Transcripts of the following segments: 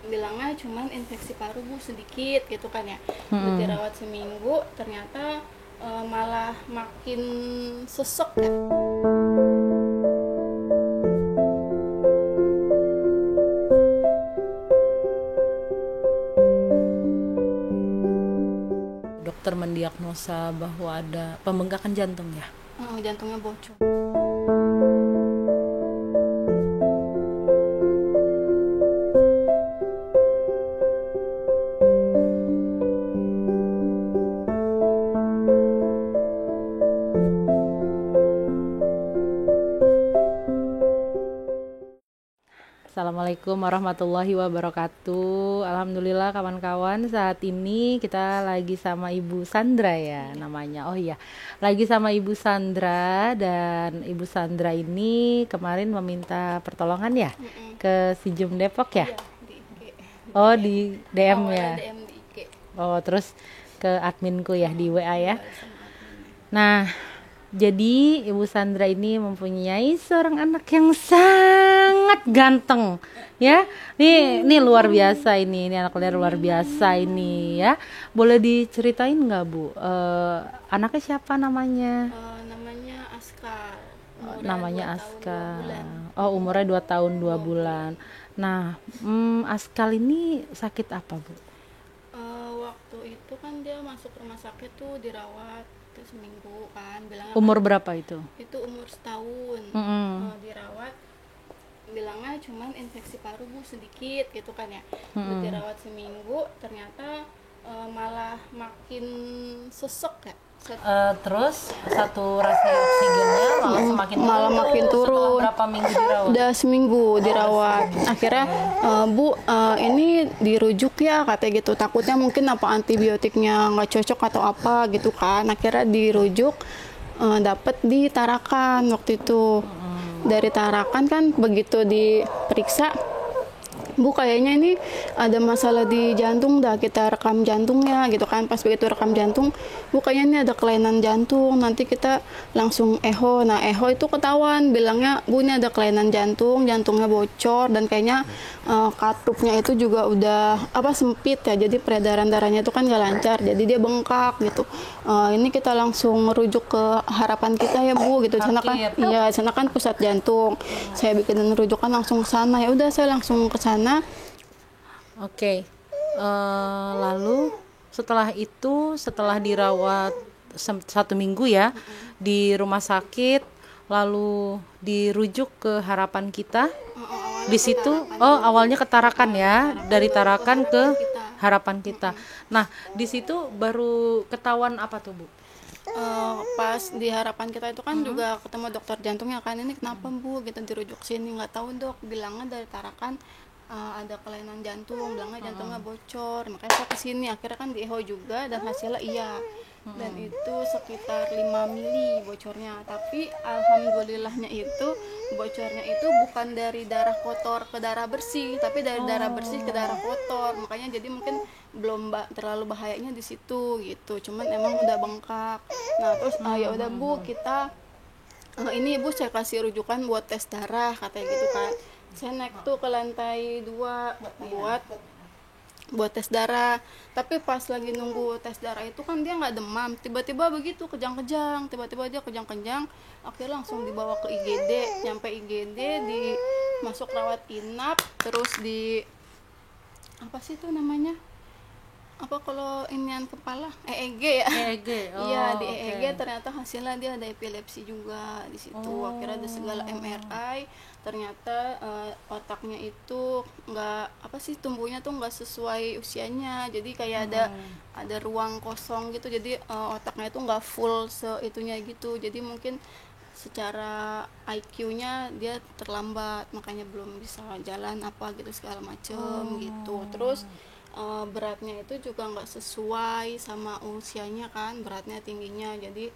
bilangnya cuman infeksi paru Bu sedikit gitu kan ya. Udah dirawat seminggu ternyata malah makin sesek ya. Dokter mendiagnosa bahwa ada pembengkakan jantung ya. Jantungnya bocor. Assalamualaikum warahmatullahi wabarakatuh. Alhamdulillah kawan-kawan, saat ini kita lagi sama Ibu Sandra ya namanya. Oh iya, lagi sama Ibu Sandra, dan Ibu Sandra ini kemarin meminta pertolongan ya ke Sijum Depok ya. Iya, di IG. Oh di DM Awalnya ya. DM di IG. Oh terus ke adminku ya di WA ya. Balas sama adminnya. Nah, jadi Ibu Sandra ini mempunyai seorang anak yang sangat ganteng, ya. Ini luar biasa ini anaknya luar biasa ini ya. Boleh diceritain nggak Bu? Anaknya siapa namanya? Namanya Askar. Namanya 2 tahun, 2 Askar. bulan. Oh, umurnya 2 tahun 2 bulan. Nah, Askar ini sakit apa Bu? Waktu itu kan dia masuk rumah sakit tuh dirawat tuh seminggu kan, bilangnya Umur berapa itu? itu umur setahun. Dirawat bilangnya cuman infeksi paru Bu sedikit gitu kan ya. Udah dirawat seminggu ternyata malah makin sesek ya. Terus saturasi oksigennya malah makin turun. Setelah berapa minggu dirawat? Udah seminggu dirawat. Akhirnya Bu, ini dirujuk ya katanya gitu. Takutnya mungkin apa antibiotiknya nggak cocok atau apa gitu kan. Akhirnya dirujuk, dapet di Tarakan waktu itu. Dari Tarakan kan begitu diperiksa, Bu kayaknya ini ada masalah di jantung, dah kita rekam jantungnya gitu kan. Pas begitu rekam jantung, Bu kayaknya ini ada kelainan jantung, nanti kita langsung echo. Nah echo itu ketahuan, bilangnya Bu ini ada kelainan jantung, jantungnya bocor, dan kayaknya katupnya itu juga udah sempit ya, jadi peredaran darahnya itu kan gak lancar, jadi dia bengkak gitu. Ini kita langsung merujuk ke Harapan Kita ya Bu gitu. Sana kan, iya sana kan pusat jantung. Saya bikin rujukan langsung ke sana. Ya udah saya langsung ke sana. Oke. Lalu setelah itu, setelah dirawat 1 minggu ya di rumah sakit, lalu dirujuk ke Harapan Kita. Di situ awalnya ke Tarakan ya, dari Tarakan ke Harapan Kita. Nah, di situ baru ketahuan apa tuh Bu? Pas di Harapan Kita itu kan juga ketemu dokter jantungnya kan, ini kenapa Bu gitu dirujuk sini. Nggak tahu Dok, bilangnya dari Tarakan ada kelainan jantung, bilangnya jantungnya bocor, makanya saya kesini. Akhirnya kan di echo juga dan hasilnya iya, dan itu sekitar 5 mili bocornya. Tapi alhamdulillahnya itu bocornya itu bukan dari darah kotor ke darah bersih, tapi dari darah bersih ke darah kotor. Makanya jadi mungkin belum terlalu bahayanya di situ gitu, cuman emang udah bengkak. Nah terus ya udah Bu, kita ini Ibu saya kasih rujukan buat tes darah katanya gitu kan. Saya naik tuh ke lantai 2 buat tes darah. Tapi pas lagi nunggu tes darah itu kan dia nggak demam, tiba-tiba begitu kejang-kejang, tiba-tiba dia kejang-kejang. Akhirnya langsung dibawa ke IGD. Nyampe IGD, masuk rawat inap, terus di apa sih itu namanya, apa kalau inian kepala, EEG ya. EEG. Iya, di EEG ternyata hasilnya dia ada epilepsi juga di situ. Akhirnya ada segala MRI, ternyata otaknya itu nggak tumbuhnya tuh nggak sesuai usianya. Jadi kayak ada ruang kosong gitu. Jadi otaknya itu nggak full seitunya gitu. Jadi mungkin secara IQ-nya dia terlambat, makanya belum bisa jalan apa gitu segala macem gitu. Terus beratnya itu juga nggak sesuai sama usianya kan, beratnya tingginya, jadi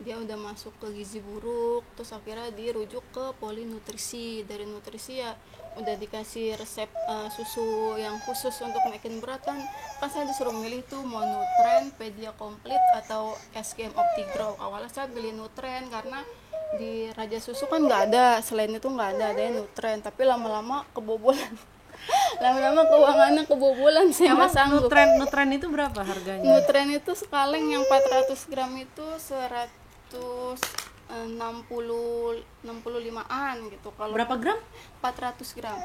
dia udah masuk ke gizi buruk. Terus akhirnya dirujuk ke polinutrisi. Dari nutrisi ya udah dikasih resep susu yang khusus untuk naikin berat kan saya disuruh milih tuh mau Nutren, Pedia Komplit atau SGM Optigrow. Awalnya saya pilih Nutren karena di Raja Susu kan nggak ada, selain itu nggak ada, adanya Nutren. Tapi lama-lama kebobolan lama-lama keuangannya kebobolan, saya nggak Emang sanggup. nutren itu berapa harganya? Nutren itu sekaleng yang 400 gram itu 165-an gitu. Kalau Berapa gram? 400 gram.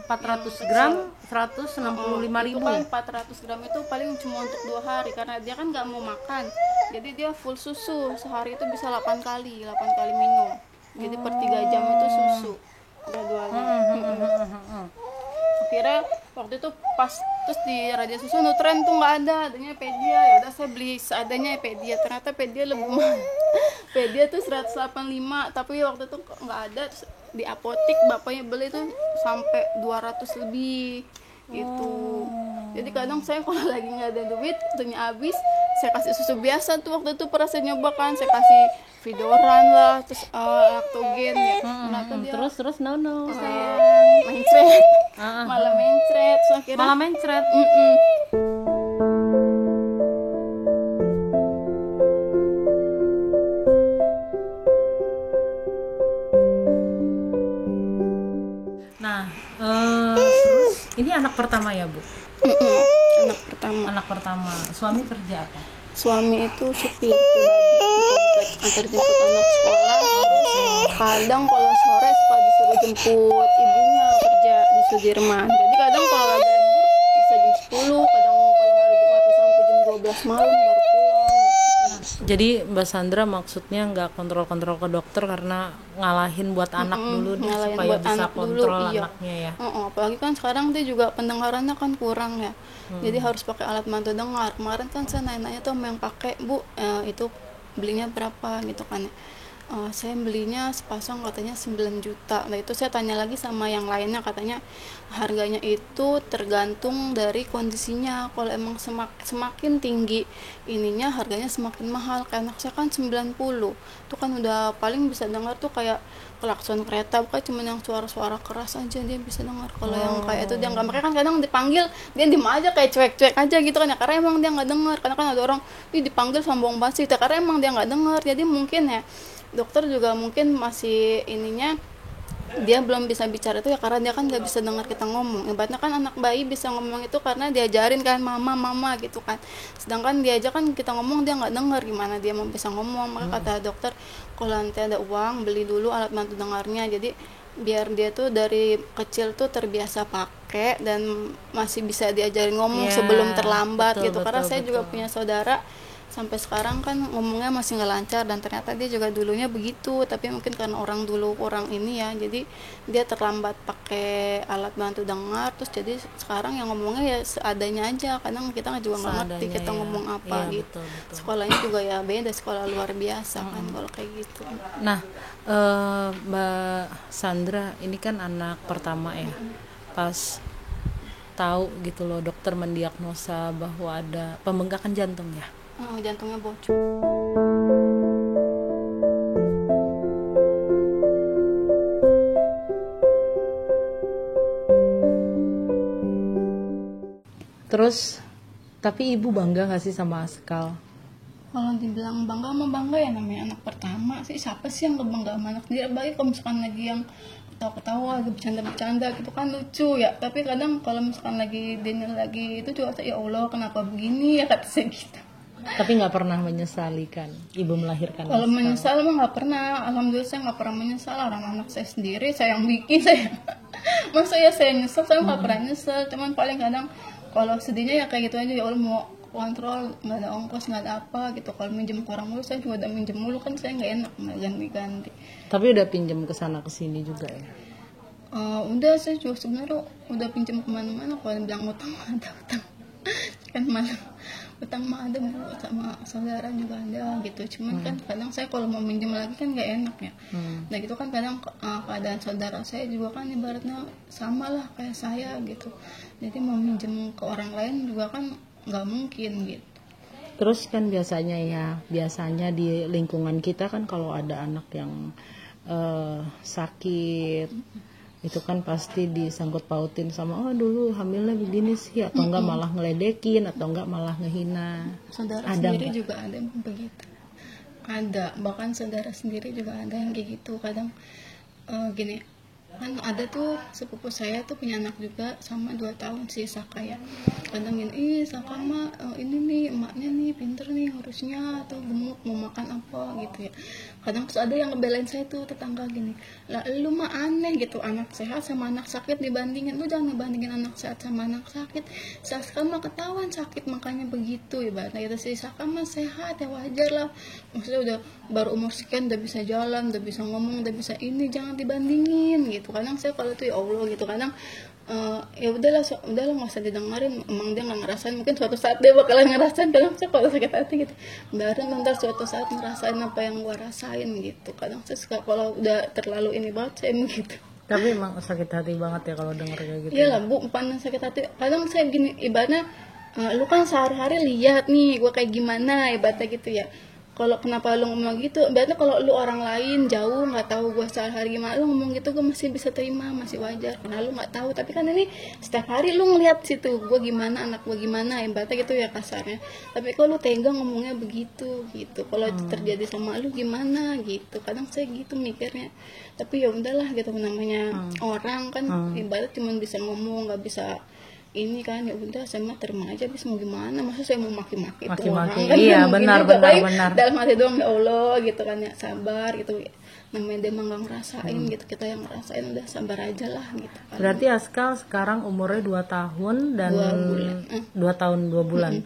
400 gram 165.000. Itu kan 400 gram itu paling cuma untuk 2 hari karena dia kan nggak mau makan. Jadi dia full susu, sehari itu bisa 8 kali minum. Jadi per 3 jam itu susu gradualnya. Akhirnya waktu itu pas terus di Raja Susu Nutren tuh nggak ada, adanya Pedia. Ya udah saya beli seadanya Pedia. Ternyata Pedia lebih mahal. Pedia tuh 185, tapi waktu itu nggak ada. Terus di apotik bapaknya beli tuh sampai 200 lebih gitu. Jadi kadang saya kalau lagi nggak ada duit, duitnya habis, saya kasih susu biasa tuh. Waktu itu pernah saya nyoba kan, saya kasih Vidoran lah, terus Lactogen ya. Ternyata dia Terus no mencret, malah mencret. Terus akhirnya malah mencret. Nah, terus ini anak pertama ya, Bu? Anak pertama. Anak pertama. Suami kerja apa? Suami itu supir pribadi, antar jemput anak sekolah. Kadang kalau sore suka disuruh jemput ibunya kerja di Sudirman. Jadi kadang kalau lagi lembur bisa jam 10, kadang kalau hari Jumat bisa sampai jam 12 malam baru pulang. Jadi Mbak Sandra maksudnya nggak kontrol-kontrol ke dokter karena ngalahin buat anak dulu nih, Ngalahin supaya buat bisa anak kontrol dulu, iya. anaknya ya. Apalagi kan sekarang dia juga pendengarannya kan kurang ya. Jadi harus pakai alat bantu dengar. Kemarin kan saya nanya tuh sama yang pakai, Bu, itu belinya berapa gitu kan. Saya belinya sepasang katanya 9 juta. Nah itu saya tanya lagi sama yang lainnya, katanya harganya itu tergantung dari kondisinya. Kalau emang semakin tinggi ininya harganya semakin mahal. Kayak anak saya kan 90, itu kan udah paling bisa dengar tuh kayak klakson kereta, bukan cuma yang suara-suara keras aja dia bisa dengar. Kalau yang kayak itu dia nggak, mereka kan kadang dipanggil dia diem aja kayak cuek-cuek aja gitu kan ya, karena emang dia nggak dengar. Karena kan ada orang dipanggil sombong banget sih, karena emang dia nggak dengar. Jadi mungkin ya dokter juga mungkin masih ininya dia belum bisa bicara itu ya karena dia kan nggak bisa dengar kita ngomong. Ibaratnya kan anak bayi bisa ngomong itu karena diajarin kan mama gitu kan, sedangkan dia aja kan kita ngomong dia nggak dengar, gimana dia mau bisa ngomong. Maka kata dokter kalau nanti ada uang beli dulu alat bantu dengarnya, jadi biar dia tuh dari kecil tuh terbiasa pakai dan masih bisa diajarin ngomong sebelum terlambat gitu. Karena saya juga punya saudara sampai sekarang kan ngomongnya masih nggak lancar, dan ternyata dia juga dulunya begitu, tapi mungkin karena orang dulu kurang ini ya, jadi dia terlambat pakai alat bantu dengar, terus jadi sekarang yang ngomongnya ya seadanya aja. Kadang kita juga nggak ngerti kita ngomong apa gitu. Betul. Sekolahnya juga ya beda, sekolah luar biasa kan kalau kayak gitu. Nah, Mbak Sandra ini kan anak pertama ya, pas tahu gitu loh dokter mendiagnosa bahwa ada pembengkakan jantung ya. Jantungnya bocor. Terus, tapi ibu bangga gak sih sama Askal? Kalau dibilang bangga sama bangga ya, namanya anak pertama sih, siapa sih yang gak bangga sama anak dia? Baik kalau misalkan lagi yang ketawa-ketawa, lagi bercanda-bercanda gitu kan lucu ya. Tapi kadang kalau misalkan lagi dinner lagi itu juga ya Allah kenapa begini ya, kata saya gitu. Tapi nggak pernah menyesali kan ibu melahirkan? Kalau menyesal mah nggak pernah, alhamdulillah saya nggak pernah menyesal. Orang anak saya sendiri, saya yang bikin, saya masa ya saya nyesel, saya nggak pernah nyesel. Cuman paling kadang kalau sedihnya ya kayak gitu aja, ya Allah mau kontrol, nggak ada ongkos, nggak ada apa gitu. Kalau minjem ke orang mulu, saya juga udah minjem mulu kan, saya nggak enak ganti-ganti. Tapi udah pinjem ke sana ke sini juga ya? Udah, saya juga sebenarnya udah pinjam kemana-mana. Kalau bilang utang ada utang kan, malah utang mah ada, Bu, sama saudara juga ada gitu. Cuman kan kadang saya kalau mau minjem lagi kan gak enak ya. Nah gitu kan kadang keadaan saudara saya juga kan ibaratnya sama lah kayak saya gitu. Jadi mau minjem ke orang lain juga kan gak mungkin gitu. Terus kan biasanya di lingkungan kita kan kalau ada anak yang sakit itu kan pasti disangkut pautin sama dulu hamilnya begini sih, atau enggak malah ngeledekin, atau enggak malah ngehina. Saudara sendiri enggak? Juga ada yang begitu, ada, bahkan saudara sendiri juga ada yang kayak gitu. Kadang gini, Kan ada tuh sepupu saya tuh punya anak juga sama 2 tahun si Saka ya, kadang gini, Saka mah ini nih emaknya nih pinter nih harusnya, atau gemuk mau makan apa gitu ya. Kadang terus ada yang ngebelain saya tuh tetangga gini, lah lu mah aneh gitu, anak sehat sama anak sakit dibandingin, lu jangan ngebandingin anak sehat sama anak sakit. Saka mah ketahuan sakit makanya begitu ya, ibaratnya gitu. Si Saka mah sehat ya wajar lah, maksudnya udah baru umur sekian udah bisa jalan, udah bisa ngomong, udah bisa ini, jangan dibandingin gitu. Kadang saya kalau tuh ya Allah gitu, kadang ya udahlah udahlah nggak usah didengarin, emang dia nggak ngerasain, mungkin suatu saat dia bakalan ngerasain. Kadang saya kalau sakit hati gitu, biarin ntar suatu saat ngerasain apa yang gua rasain gitu. Kadang saya suka kalau udah terlalu ini banget saya gitu. Tapi emang sakit hati banget ya kalau denger kayak gitu. Iya lah Bu, panas sakit hati. Kadang saya gini, ibaratnya lu kan sehari-hari lihat nih gua kayak gimana, ibaratnya gitu ya. Kalau kenapa lu ngomong gitu, ibaratnya kalau lu orang lain jauh nggak tahu gua sehari-hari gimana, lu ngomong gitu gua masih bisa terima, masih wajar karena lu nggak tahu. Tapi kan ini setiap hari lu ngeliat situ gua gimana, anak gua gimana, ibaratnya gitu ya kasarnya. Tapi kalau lu tega ngomongnya begitu gitu, kalau itu terjadi sama lu gimana gitu. Kadang saya gitu mikirnya, tapi ya udahlah gitu, namanya orang kan ibarat cuma bisa ngomong, nggak bisa ini kan, ya udah saya mah terima aja, bisa mau gimana, masa saya mau maki-maki tuh orang kan, iya mungkin benar juga, benar baik benar. dalam hati doang ya Allah gitu kan ya, sabar gitu, namanya dia mah nggak ngerasain gitu, kita yang ngerasain udah sabar aja lah gitu kan. Berarti Askal sekarang umurnya 2 tahun dan 2 tahun 2 bulan.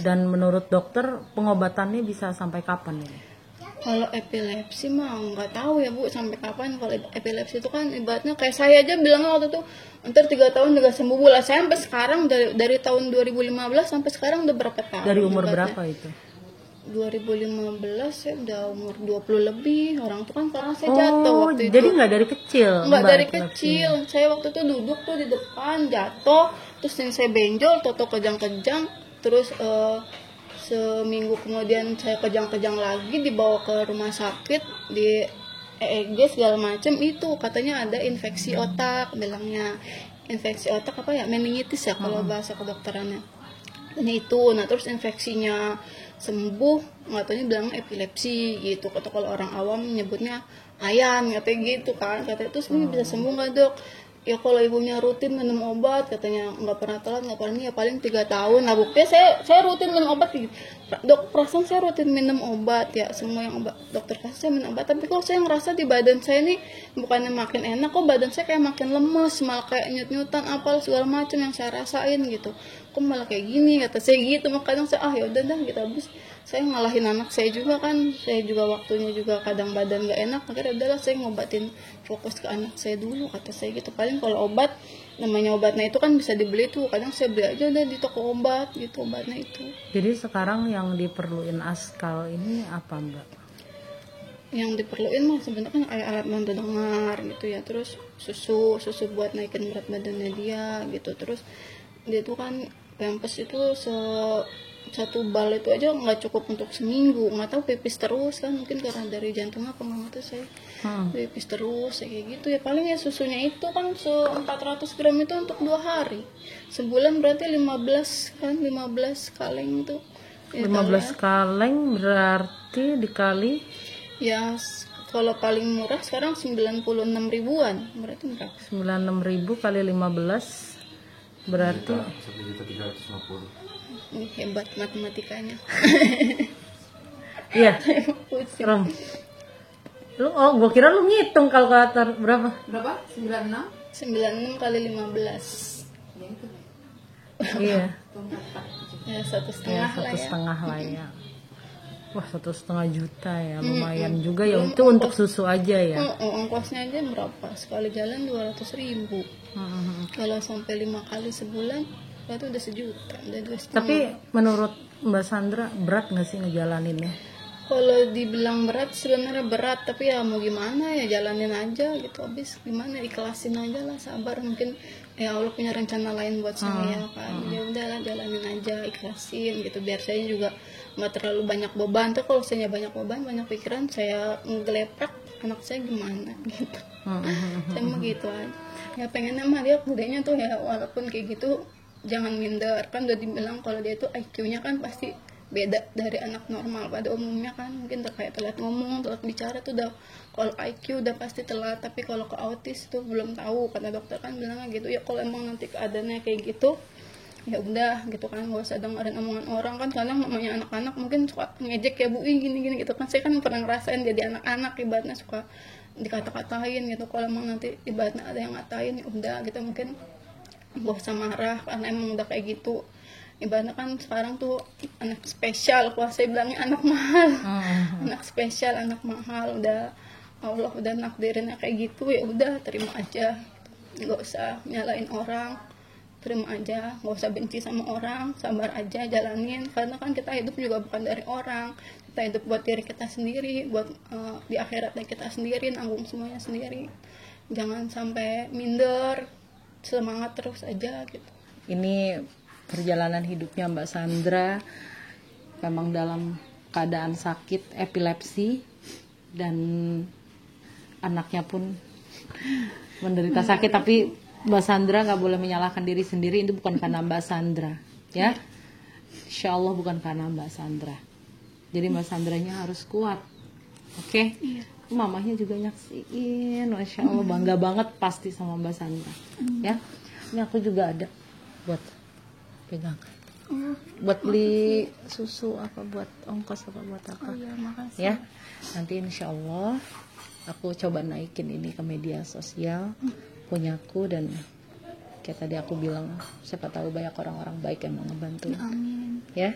Dan menurut dokter pengobatannya bisa sampai kapan ini? Kalau epilepsi mah nggak tahu ya Bu sampai kapan. Kalau epilepsi itu kan ibaratnya kayak saya aja bilangnya waktu itu ntar 3 tahun juga sembuh Bu lah. Saya sampai sekarang dari tahun 2015 sampai sekarang udah berapa tahun? Dari umur ibaratnya. berapa itu? 2015 saya udah umur 20 lebih. Orang tuh kan karena saya jatuh waktu itu. Jadi nggak dari kecil? Nggak dari epilepsi. kecil. Saya waktu itu duduk tuh di depan, jatuh, terus ini saya benjol, toto kejang-kejang, terus seminggu kemudian saya kejang-kejang lagi, dibawa ke rumah sakit, di EEG segala macam, itu katanya ada infeksi otak, bilangnya infeksi otak apa ya, meningitis ya kalau bahasa kedokterannya. Dan itu, nah terus infeksinya sembuh, nggak taunya bilang epilepsi gitu. Kata kalau orang awam nyebutnya ayan, katanya gitu kan. Katanya terus ini bisa sembuh nggak Dok? Ya kalau ibunya rutin minum obat, katanya nggak pernah telat, nggak pernah ini, ya paling 3 tahun. Nah buktinya saya rutin minum obat. Dok, perasaan saya rutin minum obat ya, semua yang obat dokter kasih saya minum obat. Tapi kalau saya ngerasa di badan saya nih bukannya makin enak, kok badan saya kayak makin lemes, malah kayak nyut-nyutan apa segala macam yang saya rasain gitu. Kok malah kayak gini, kata saya gitu. Makanya saya ya udah dah gitu, habis saya ngalahin anak saya juga kan, saya juga waktunya juga kadang badan gak enak, akhirnya udahlah saya ngobatin, fokus ke anak saya dulu, kata saya gitu. Paling kalau obat, namanya obatnya itu kan bisa dibeli tuh, kadang saya beli aja udah di toko obat gitu obatnya itu. Jadi sekarang yang diperluin Askal ini apa Mbak? Yang diperluin mah sebenarnya kan alat bantu dengar gitu ya, terus susu buat naikin berat badannya dia gitu. Terus dia tuh kan pampers itu satu bal itu aja nggak cukup untuk seminggu, nggak tahu pipis terus kan, mungkin karena dari jantungnya apa nggak tahu saya, pipis terus kayak gitu ya. Paling ya susunya itu kan 400 gram itu untuk 2 hari, sebulan berarti 15 kan, 15 kaleng itu ya, 15 kaleng berarti dikali ya. Kalau paling murah sekarang 96 ribuan, berarti berapa? 96.000 kali 15 berarti 1.350.000. Ini hebat matematikanya. iya. Rom. Gua kira lu ngitung kalkulator berapa? 96 kali 15. Iya. Ya 1,5 Ya, lah ya. 1,5 lah ya. Wah, 1,5 juta ya, lumayan juga ya. Itu untuk susu aja ya. Ongkosnya aja berapa? Sekali jalan 200.000. Kalau sampai 5 kali sebulan, berarti udah 1 juta, udah 2,5. Tapi menurut Mbak Sandra berat nggak sih ngejalaninnya? Kalau dibilang berat sebenarnya berat, tapi ya mau gimana ya, jalanin aja gitu. Habis gimana, ikhlasin aja lah, sabar. Mungkin ya Allah punya rencana lain buat saya kan. Ya udahlah, jalanin aja, ikhlasin gitu. Biar saya juga nggak terlalu banyak beban. Tuh kalau saya banyak beban, banyak pikiran, saya ngeleprak anak saya gimana gitu. Saya mah gitu aja. Ya pengennya mah dia gedenya tuh ya walaupun kayak gitu jangan minder, kan udah dibilang kalau dia tuh IQ-nya kan pasti beda dari anak normal pada umumnya kan, mungkin udah kayak telat ngomong, telat bicara tuh udah, kalau IQ udah pasti telat, tapi kalau ke autis tuh belum tahu, kata dokter kan bilangnya gitu ya. Kalau emang nanti keadaannya kayak gitu ya udah gitu kan, gak usah dengerin omongan orang kan, kadang namanya anak-anak mungkin suka ngejek ya bu, gini-gini gitu kan, saya kan pernah ngerasain jadi anak-anak ibaratnya suka dikata-katain gitu. Kalau emang nanti ibaratnya ada yang ngatain ya udah gitu, mungkin gak usah marah karena emang udah kayak gitu. Ibaratnya kan sekarang tuh anak spesial, kalau saya bilangnya anak mahal, anak spesial, anak mahal, udah Allah udah nakdirinnya kayak gitu ya udah terima aja, nggak usah nyalain orang, terima aja, nggak usah benci sama orang, sabar aja, jalanin, karena kan kita hidup juga bukan dari orang, kita hidup buat diri kita sendiri, buat di akhiratnya kita sendiri, nanggung semuanya sendiri. Jangan sampai minder, semangat terus aja gitu. Ini perjalanan hidupnya Mbak Sandra memang dalam keadaan sakit epilepsi, dan anaknya pun menderita sakit, tapi Mbak Sandra nggak boleh menyalahkan diri sendiri, itu bukan karena Mbak Sandra ya, Insya Allah bukan karena Mbak Sandra, jadi Mbak Sandranya harus kuat. Oke. Mamahnya juga nyaksiin, Masya Allah, bangga banget pasti sama Mbak Sandra ya. Ini aku juga ada buat pegang, buat beli susu apa, buat ongkos apa, buat apa. Makasih. Ya, nanti insya Allah aku coba naikin ini ke media sosial punyaku, dan kayak tadi aku bilang, siapa tahu banyak orang-orang baik yang mau ngebantu. Amin. Ya.